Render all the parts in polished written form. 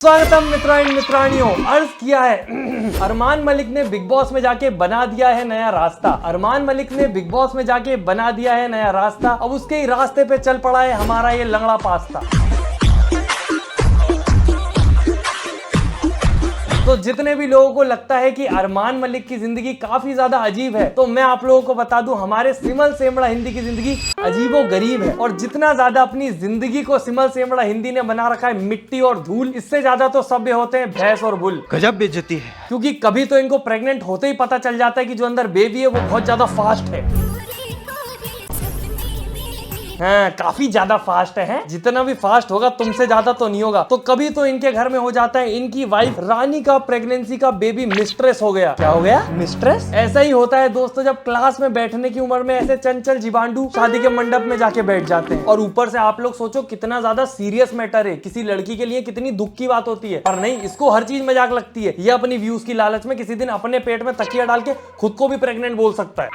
स्वागतम मित्राइन मित्रानियों। अर्ज किया है अरमान मलिक ने बिग बॉस में जाके बना दिया है नया रास्ता। अरमान मलिक ने बिग बॉस में जाके बना दिया है नया रास्ता। अब उसके ही रास्ते पे चल पड़ा है हमारा ये लंगड़ा पास्ता। तो जितने भी लोगों को लगता है कि अरमान मलिक की जिंदगी काफी ज्यादा अजीब है, तो मैं आप लोगों को बता दूं हमारे सिमल सेमड़ा हिंदी की जिंदगी अजीबो गरीब है। और जितना ज्यादा अपनी जिंदगी को सिमल सेमड़ा हिंदी ने बना रखा है मिट्टी और धूल, इससे ज्यादा तो सभ्य होते हैं भैंस और बुल। गजब बेइज्जती है। क्योंकि कभी तो इनको प्रेग्नेंट होते ही पता चल जाता है कि जो अंदर बेबी है वो बहुत ज्यादा फास्ट है। हाँ, काफी ज्यादा फास्ट है। जितना भी फास्ट होगा तुमसे ज्यादा तो नहीं होगा। तो कभी तो इनके घर में हो जाता है इनकी वाइफ रानी का प्रेगनेंसी का बेबी मिस्ट्रेस हो गया। क्या हो गया? मिस्ट्रेस। ऐसा ही होता है दोस्तों, जब क्लास में बैठने की उम्र में ऐसे चंचल जीवांडू शादी के मंडप में जाके बैठ जाते हैं। और ऊपर से आप लोग सोचो कितना ज्यादा सीरियस मैटर है, किसी लड़की के लिए कितनी दुख की बात होती है। पर नहीं, इसको हर चीज मजाक लगती है। ये अपनी व्यूज की लालच में किसी दिन अपने पेट में तकिया डाल के खुद को भी प्रेग्नेंट बोल सकता है।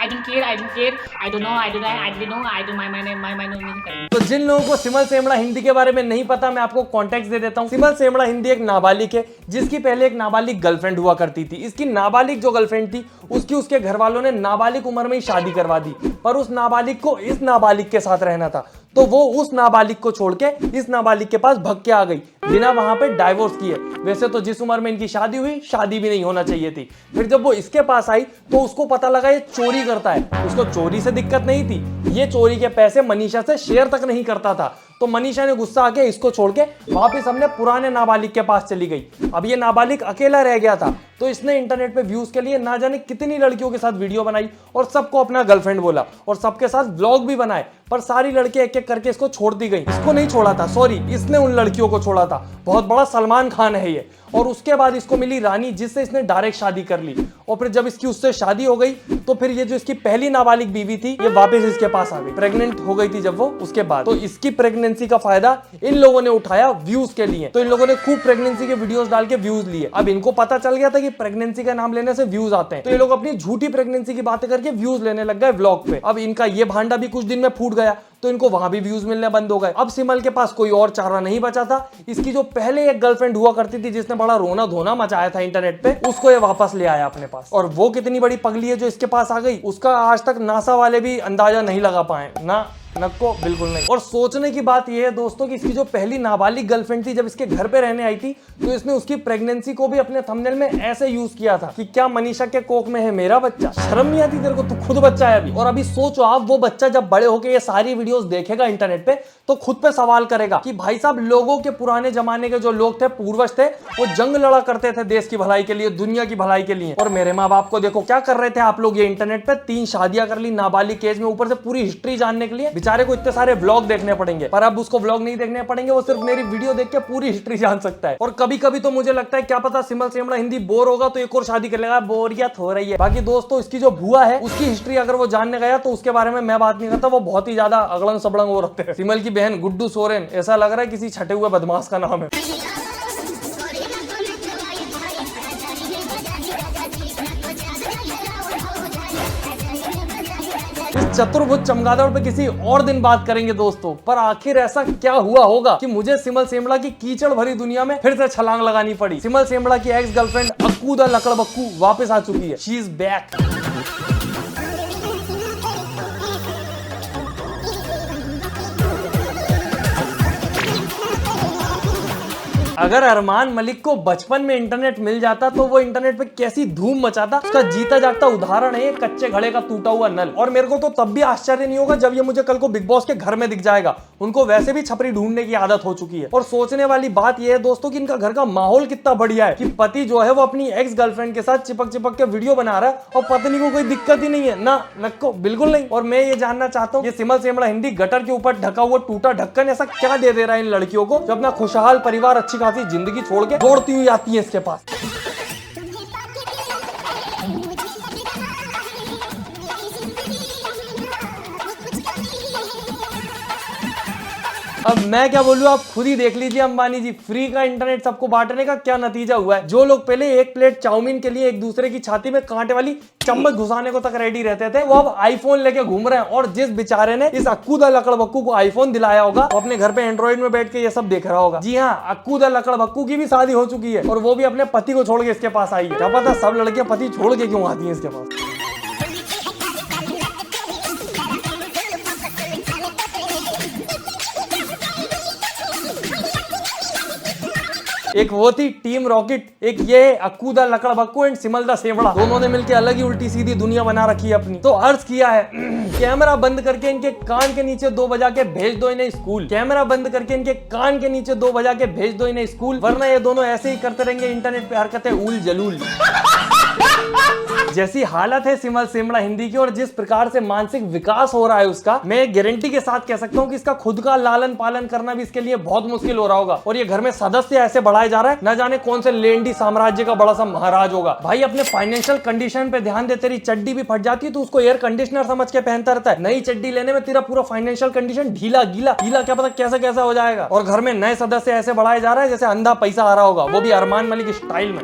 तो जिन लोगों को सिमल सेमड़ा हिंदी के बारे में नहीं पता, मैं आपको कॉन्टेक्स्ट दे देता हूँ। सिमल सेमड़ा हिंदी एक नाबालिग है जिसकी पहले एक नाबालिग गर्लफ्रेंड हुआ करती थी। इसकी नाबालिग जो गर्लफ्रेंड थी उसकी उसके घर वालों ने नाबालिग उम्र में ही शादी करवा दी। पर उस नाबालिग को इस नाबालिग के साथ रहना था, तो वो उस नाबालिग को छोड़ के इस नाबालिग के पास भग के आ गई बिना वहां पे डाइवोर्स किए। वैसे तो जिस उम्र में इनकी शादी हुई, शादी भी नहीं होना चाहिए थी। फिर जब वो इसके पास आई तो उसको पता लगा ये चोरी करता है। उसको चोरी से दिक्कत नहीं थी, ये चोरी के पैसे मनीषा से शेयर तक नहीं करता था। तो मनीषा ने गुस्सा आके इसको छोड़ के वापस अपने पुराने नाबालिग के पास चली गई। अब ये नाबालिग अकेला रह गया था, तो इसने इंटरनेट पे व्यूज के लिए ना जाने कितनी लड़कियों के साथ वीडियो बनाई और सबको अपना गर्लफ्रेंड बोला और सबके साथ व्लॉग भी बनाए। पर सारी लड़कियां एक एक करके इसको छोड़ दी गई। इसको नहीं छोड़ा था, सॉरी, इसने उन लड़कियों को छोड़ा था। बहुत बड़ा सलमान खान है ये। और उसके बाद इसको मिली रानी, जिससे इसने डायरेक्ट शादी कर ली। और फिर जब इसकी उससे शादी हो गई तो फिर ये जो इसकी पहली नाबालिग बीवी थी ये वापस इसके पास आ गई। प्रेग्नेंट हो गई थी जब वो, उसके बाद तो इसकी प्रेगनेंसी का फायदा इन लोगों ने उठाया व्यूज के लिए। तो इन लोगों ने खूब प्रेगनेंसी के वीडियोस डाल के व्यूज लिए। अब इनको पता चल गया था कि प्रेगनेंसी का नाम लेने से व्यूज आते हैं, तो ये लोग अपनी झूठी प्रेगनेंसी की बातें करके व्यूज लेने लग गए व्लॉग पे। अब इनका ये भांडा भी कुछ दिन में फूट गया, तो इनको वहां भी व्यूज मिलने बंद हो गए। अब सिमल के पास कोई और चारा नहीं बचा था। इसकी जो पहले एक गर्लफ्रेंड हुआ करती थी जिसने बड़ा रोना धोना मचाया था इंटरनेट पे, उसको ये वापस ले आया अपने पास। और वो कितनी बड़ी पगली है जो इसके पास आ गई, उसका आज तक नासा वाले भी अंदाजा नहीं लगा पाए ना, नको बिल्कुल नहीं। और सोचने की बात यह है दोस्तों कि इसकी जो पहली नाबालिग गर्लफ्रेंड थी जब इसके घर पे रहने आई थी, तो इसने उसकी प्रेगनेंसी को भी अपने थंबनेल में ऐसे यूज किया था कि क्या मनीषा के कोख में है मेरा बच्चा। शर्म नहीं आती तेरे को? तू खुद बच्चा है अभी। और अभी सोचो आप, वो बच्चा जब बड़े होके ये सारी वीडियोस देखेगा इंटरनेट पे तो खुद पे सवाल करेगा कि भाई साहब, लोगों के पुराने जमाने के जो लोग थे, पूर्वज थे, वो जंग लड़ा करते थे देश की भलाई के लिए, दुनिया की भलाई के लिए। और मेरे माँ बाप को देखो क्या कर रहे थे आप लोग। ये इंटरनेट पे 3 शादियां कर ली नाबालिग एज में, ऊपर से पूरी हिस्ट्री जानने के लिए बेचारे को इतने सारे व्लॉग देखने पड़ेंगे। पर अब उसको व्लॉग नहीं देखने पड़ेंगे, वो सिर्फ मेरी वीडियो देख के पूरी हिस्ट्री जान सकता है। और कभी कभी तो मुझे लगता है क्या पता सिमल सेमड़ा हिंदी बोर होगा तो एक और शादी कर लेगा। बोरियत हो रही है। बाकी दोस्तों, इसकी जो बुआ है उसकी हिस्ट्री अगर वो जानने गया तो उसके बारे में मैं बात नहीं करता। वो बहुत ही ज्यादा अगड़ंग सबड़ंग हो रखते हैं। सिमल की बहन गुड्डू सोरेन, ऐसा लग रहा है किसी छठे हुए बदमाश का नाम है। इस चतुर्भुज चमगादड़ पे किसी और दिन बात करेंगे दोस्तों। पर आखिर ऐसा क्या हुआ होगा कि मुझे सिमल सेमड़ा की कीचड़ भरी दुनिया में फिर से छलांग लगानी पड़ी। सिमल सेमड़ा की एक्स गर्लफ्रेंड अक्कू द लकड़बक्कू वापस आ चुकी है। She is back. अगर अरमान मलिक को बचपन में इंटरनेट मिल जाता तो वो इंटरनेट पे कैसी धूम मचाता। उसका जीता जागता उदाहरण है कच्चे घड़े का टूटा हुआ नल। और मेरे को तो तब भी आश्चर्य नहीं होगा जब ये मुझे कल को बिग बॉस के घर में दिख जाएगा। उनको वैसे भी छपरी ढूंढने की आदत हो चुकी है। और सोचने वाली बात यह है दोस्तों कि इनका घर का माहौल कितना बढ़िया है कि पति जो है वो अपनी एक्स गर्लफ्रेंड के साथ चिपक चिपक के वीडियो बना रहा है और पत्नी को कोई दिक्कत ही नहीं है ना, नको बिल्कुल नहीं। और मैं ये जानना चाहता हूँ ये सिमल सेमड़ा हिंदी गटर के ऊपर ढका हुआ टूटा ढक्कन ऐसा क्या दे दे रहा है इन लड़कियों को जो अपना खुशहाल परिवार, अच्छी खासी जिंदगी छोड़ के दौड़ती हुई आती है इसके पास। अब मैं क्या बोलूं, आप खुद ही देख लीजिए अंबानी जी, फ्री का इंटरनेट सबको बांटने का क्या नतीजा हुआ है। जो लोग पहले एक प्लेट चाउमीन के लिए एक दूसरे की छाती में कांटे वाली चम्मच घुसाने को तक रेडी रहते थे, वो अब आईफोन लेके घूम रहे हैं। और जिस बेचारे ने इस अक्कूदा लकड़बक्कू को आईफोन दिलाया होगा, वो अपने घर पे एंड्रॉइड में बैठ के ये सब देख रहा होगा। जी हाँ, अक्कूदा लकड़बक्कू की भी शादी हो चुकी है और वो भी अपने पति को छोड़ के इसके पास आई है। क्या पता सब लड़कियां पति छोड़ के क्यों आती हैं इसके पास। एक वो थी टीम रॉकेट, एक ये अक्कूदा लकड़बक्कू एंड सिमल दा सेवड़ा, दोनों ने मिलकर अलग ही उल्टी सीधी दुनिया बना रखी है अपनी। तो अर्ज किया है कैमरा बंद करके इनके कान के नीचे 2 बजा के भेज दो इन्हें स्कूल। कैमरा बंद करके इनके कान के नीचे 2 बजा के भेज दो इन्हें स्कूल, वरना ये दोनों ऐसे ही करते रहेंगे इंटरनेट पे हरकतें उल जलूल। जैसी हालत है सिमल सेमड़ा हिंदी की और जिस प्रकार से मानसिक विकास हो रहा है उसका, मैं गारंटी के साथ कह सकता हूँ कि इसका खुद का लालन पालन करना भी इसके लिए बहुत मुश्किल हो रहा होगा। और ये घर में सदस्य ऐसे बढ़ाए जा रहा है, न जाने कौन से लेंडी साम्राज्य का बड़ा सा महाराज होगा। भाई अपने फाइनेंशियल कंडीशन पे ध्यान दे, तेरी चड्डी भी फट जाती है तो उसको एयर कंडीशनर समझ के पहनता रहता है। नई चड्डी लेने में तेरा पूरा फाइनेंशियल कंडीशन ढीला गीला क्या पता कैसा कैसा हो जाएगा। और घर में नए सदस्य ऐसे बढ़ाए जा रहा है जैसे अंधा पैसा आ रहा होगा, वो भी अरमान मलिक स्टाइल में।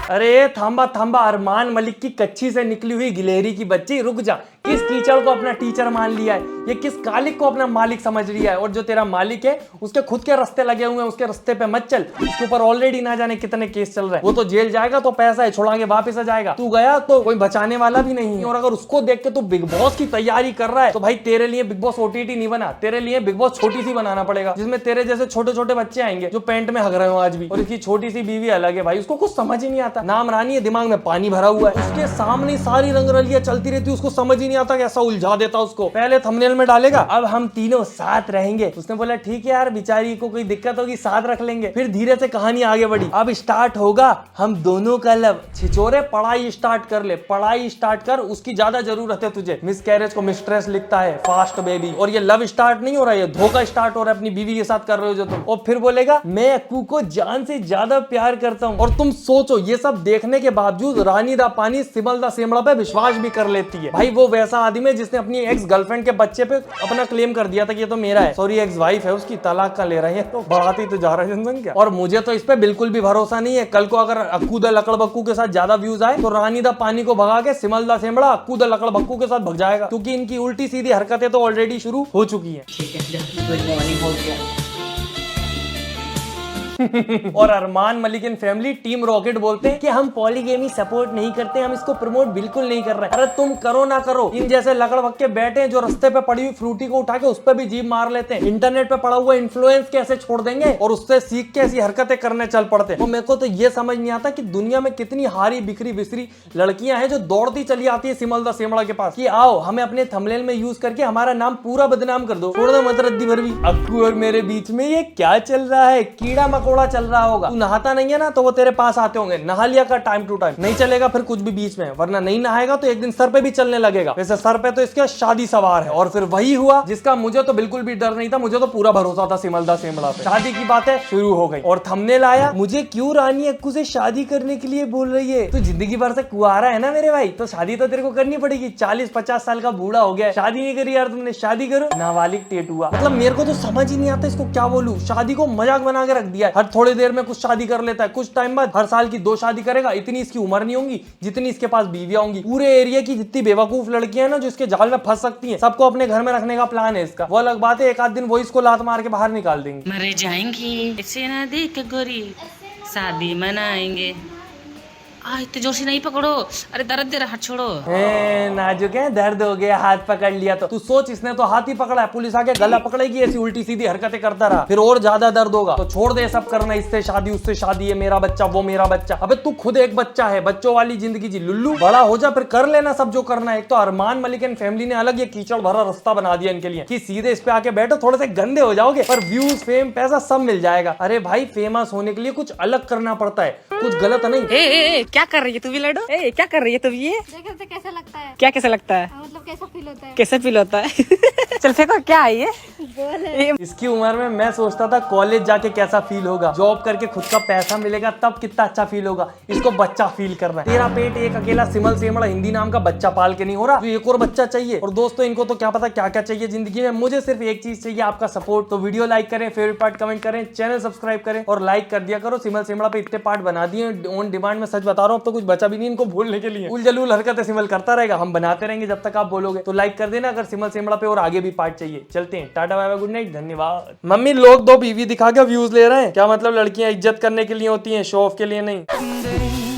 अरे थांबा थांबा, अरमान मलिक की कच्ची से निकली हुई गिलहरी की बच्ची, रुक जा। किस कीचड़ को अपना टीचर मान लिया है, ये किस कालिक को अपना मालिक समझ लिया है। और जो तेरा मालिक है उसके खुद के रास्ते लगे हुए हैं, उसके रास्ते पे मत चल। उसके ऊपर ऑलरेडी ना जाने कितने केस चल रहे हैं। वो तो जेल जाएगा तो पैसा है, छोड़ा के वापस आ जाएगा। तू गया तो कोई बचाने वाला भी नहीं है। और अगर उसको देख के तू बिग बॉस की तैयारी कर रहा है तो भाई तेरे लिए बिग बॉस ओटीटी नहीं बना, तेरे लिए बिग बॉस छोटी सी बनाना पड़ेगा, जिसमें तेरे जैसे छोटे छोटे बच्चे आएंगे जो पेंट में हग रहे हो आज भी। और इसकी छोटी सी बीवी अलग है भाई, उसको कुछ समझ ही नहीं आता। नाम रानी है, दिमाग में पानी भरा हुआ है, उसके सामने सारी रंगरलियां चलती रहती है, उसको समझ ही नहीं आता कैसा उलझा देता उसको। पहले थंबनेल में डालेगा अब हम तीनों साथ रहेंगे, उसने बोला ठीक है यार, बेचारी को कोई दिक्कत होगी साथ रख लेंगे। फिर धीरे से कहानी आगे बढ़ी, अब स्टार्ट होगा हम दोनों का लव। छिचोरे पढ़ाई स्टार्ट कर ले, पढ़ाई स्टार्ट कर, उसकी ज्यादा जरूरत है तुझे। मिस कैरेज को मिस्ट्रेस लिखता है, फास्ट बेबी। और ये लव स्टार्ट नहीं हो रहा है, धोखा स्टार्ट हो रहा है, अपनी बीवी के साथ कर रहे हो जो तुम। और फिर बोलेगा मैं अक्कू को जान से ज्यादा प्यार करता हूँ। और तुम सोचो ये सब देखने के बावजूद रानी दा पानी सिमल दा सेमड़ा पे विश्वास भी कर लेती है। भाई वो वैसा आदमी है जिसने अपनी एक्स गर्लफ्रेंड के बच्चे पे अपना क्लेम कर दिया था कि ये तो मेरा है, सॉरी एक्स वाइफ है उसकी, तलाक का ले रहे हैं। तो बढ़ाती तो जा रहा है जनसंख्या। और मुझे तो इस पे बिल्कुल भी भरोसा नहीं है। कल को अगर अक्कू दा लकड़बक्कू के साथ ज्यादा व्यूज आए तो रानी दा पानी को भगा के सिमल दा सेमड़ा अक्कू दा लकड़बक्कू के साथ भग जाएगा, क्योंकि इनकी उल्टी सीधी हरकतें तो ऑलरेडी शुरू हो चुकी है। गुड मॉर्निंग हो गया। और Armaan Malik and family team rocket बोलते हैं कि हम पॉलीगेमी सपोर्ट नहीं करते, हम इसको प्रमोट बिल्कुल नहीं कर रहे। अरे तुम करो ना करो, इन जैसे लकड़बक्के बैठे हैं जो रास्ते पे पड़ी हुई फ्रूटी को उठा के उस पर भी जीभ मार लेते हैं। इंटरनेट पे पड़ा हुआ इन्फ्लुएंस कैसे छोड़ देंगे और उससे सीख के ऐसी हरकतें करने चल पड़ते हैं। और मेरे को तो ये समझ नहीं आता कि दुनिया में कितनी हारी बिखरी बिसरी लड़कियां हैं जो दौड़ती चली आती है सिमल दा सेमड़ा के पास कि आओ हमें अपने थंबनेल में यूज करके हमारा नाम पूरा बदनाम कर दो, छोड़ दो मत रद्दी भर भी। अक्कू और मेरे बीच में ये क्या चल रहा है, कीड़ा मकोड़ा चल रहा होगा। तू नहाता नहीं है ना तो वो तेरे पास आते होंगे, नहा लिया कर टाइम टू टाइम, नहीं चलेगा फिर कुछ भी बीच में, वरना नहीं नहाएगा तो एक दिन सर पे भी चलने लगेगा। वैसे सर पे तो इसके शादी सवार है। और फिर वही हुआ जिसका मुझे तो बिल्कुल भी डर नहीं था, मुझे तो पूरा भरोसा था सिमल दा सेमड़ा पे। शादी की बातें शुरू हो गई और थंबनेल आया, मुझे क्यों रानी अक्कू से शादी करने के लिए बोल रही है, तू जिंदगी भर से कुआरा है ना मेरे भाई, तो शादी तो तेरे को करनी पड़ेगी। 40-50 साल का बूढ़ा हो गया, शादी नहीं करी यार तुमने, शादी करो। नाबालिग टेटुआ, मतलब मेरे को तो समझ ही नहीं आता इसको क्या बोलूं। शादी को मजाक बना के रख दिया है, हर थोड़ी देर में कुछ शादी कर लेता है, कुछ टाइम बाद हर साल की 2 शादी करेगा। इतनी इसकी उम्र नहीं होगी जितनी इसके पास बीवियां होंगी। पूरे एरिया की जितनी बेवकूफ लड़कियां हैं ना जो इसके जाल में फंस सकती हैं, सबको अपने घर में रखने का प्लान है इसका। वो अलग बात है एक आध दिन वो इसको लात मार के बाहर निकाल देंगे। मर जाएंगी इसे ना देख गोरी, शादी मनाएंगे। इतने जोर से नहीं पकड़ो, अरे दर्द दे रहा, हाथ छोड़ो। नाजुक है, दर्द हो गया, हाथ पकड़ लिया तो तू सोच, इसने तो हाथ ही पकड़ा है, पुलिस आके गला पकड़ेगी, ऐसी उल्टी सीधी हरकतें करता रहा फिर और ज्यादा दर्द होगा। तो छोड़ दे सब करना, इससे शादी उससे शादी, है मेरा बच्चा वो मेरा बच्चा। अबे तू खुद एक बच्चा है, बच्चों वाली जिंदगी जी, लुल्लू बड़ा हो जा फिर कर लेना सब जो करना है। एक तो अरमान मलिक एंड फैमिली ने अलग ये कीचड़ भरा रास्ता बना दिया इनके लिए कि सीधे इस पे आके बैठो, थोड़े से गंदे हो जाओगे पर व्यूज फेम पैसा सब मिल जाएगा। अरे भाई फेमस होने के लिए कुछ अलग करना पड़ता है, कुछ गलत नहीं। क्या कर रही है तू भी, लड़ो क्या कर रही है तू भी, ये कैसा लगता है, क्या कैसा लगता है, मतलब कैसा फील होता है, कैसे फील होता है चल फेंको, क्या है ये, इसकी उम्र में मैं सोचता था कॉलेज जाके कैसा फील होगा, जॉब करके खुद का पैसा मिलेगा तब कितना अच्छा फील होगा। इसको बच्चा फील कर रहा है। तेरा पेट एक अकेला सिमल सेमड़ा हिंदी नाम का बच्चा पाल के नहीं हो रहा, तो एक और बच्चा चाहिए। और दोस्तों इनको तो क्या पता क्या क्या चाहिए जिंदगी में, मुझे सिर्फ एक चीज चाहिए, आपका सपोर्ट। तो वीडियो लाइक करें, फेवरेट पार्ट कमेंट करें, चैनल सब्सक्राइब करें और लाइक कर दिया करो। सिमल सेमड़ा पे इतने पार्ट बना दिए ऑन डिमांड में, सच बता रहा हूँ, अब तो कुछ बचा भी नहीं इनको बोलने के लिए। उलझलूल हरकतें सिमल करता रहेगा, हम बनाते रहेंगे जब तक आप बोलोगे। तो लाइक कर देना अगर सिमल सेमड़ा पे और आगे भी पार्ट चाहिए। चलते हैं, tata bye bye, good night, धन्यवाद। मम्मी लोग दो बीवी दिखा के व्यूज ले रहे हैं, क्या मतलब लड़कियां इज्जत करने के लिए होती हैं, शो ऑफ के लिए नहीं।